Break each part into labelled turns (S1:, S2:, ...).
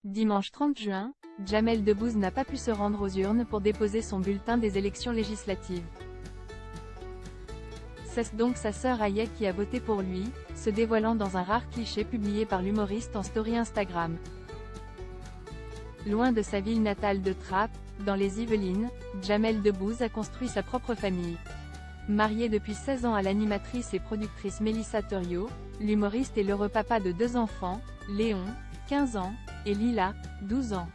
S1: Dimanche 30 juin, Jamel Debbouze n'a pas pu se rendre aux urnes pour déposer son bulletin des élections législatives. C'est donc sa sœur Aya qui a voté pour lui, se dévoilant dans un rare cliché publié par l'humoriste en story Instagram. Loin de sa ville natale de Trappes, dans les Yvelines, Jamel Debbouze a construit sa propre famille. Marié depuis 16 ans à l'animatrice et productrice Mélissa Theriot, l'humoriste est l'heureux papa de 2 enfants, Léon, 15 ans, et Lila, 12 ans.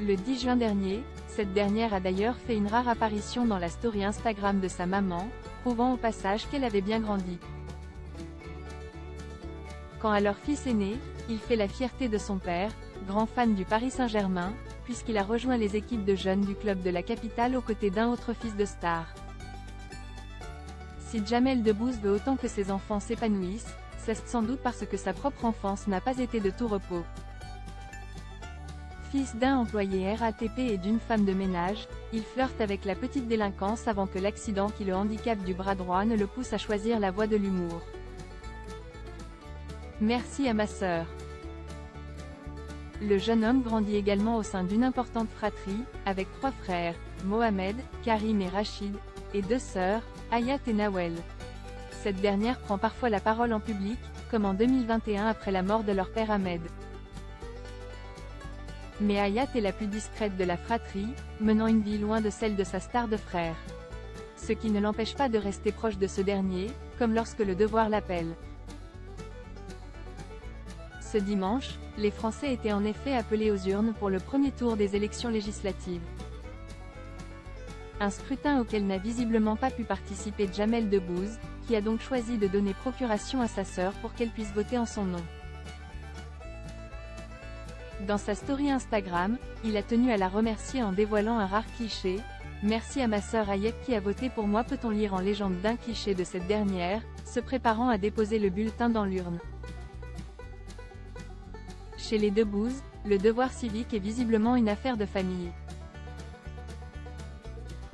S1: Le 10 juin dernier, cette dernière a d'ailleurs fait une rare apparition dans la story Instagram de sa maman, prouvant au passage qu'elle avait bien grandi. Quant à leur fils aîné, il fait la fierté de son père, grand fan du Paris Saint-Germain, puisqu'il a rejoint les équipes de jeunes du club de la capitale aux côtés d'un autre fils de star. Si Jamel Debbouze veut autant que ses enfants s'épanouissent, c'est sans doute parce que sa propre enfance n'a pas été de tout repos. Fils d'un employé RATP et d'une femme de ménage, il flirte avec la petite délinquance avant que l'accident qui le handicape du bras droit ne le pousse à choisir la voie de l'humour. Merci à ma sœur. Le jeune homme grandit également au sein d'une importante fratrie, avec 3 frères, Mohamed, Karim et Rachid, et 2 sœurs, Hayat et Nawel. Cette dernière prend parfois la parole en public, comme en 2021 après la mort de leur père Ahmed. Mais Hayat est la plus discrète de la fratrie, menant une vie loin de celle de sa star de frère. Ce qui ne l'empêche pas de rester proche de ce dernier, comme lorsque le devoir l'appelle. Ce dimanche, les Français étaient en effet appelés aux urnes pour le premier tour des élections législatives. Un scrutin auquel n'a visiblement pas pu participer Jamel Debbouze, qui a donc choisi de donner procuration à sa sœur pour qu'elle puisse voter en son nom. Dans sa story Instagram, il a tenu à la remercier en dévoilant un rare cliché. « Merci à ma sœur Ayette qui a voté pour moi », peut-on lire en légende d'un cliché de cette dernière, se préparant à déposer le bulletin dans l'urne. Chez les Debbouze, le devoir civique est visiblement une affaire de famille.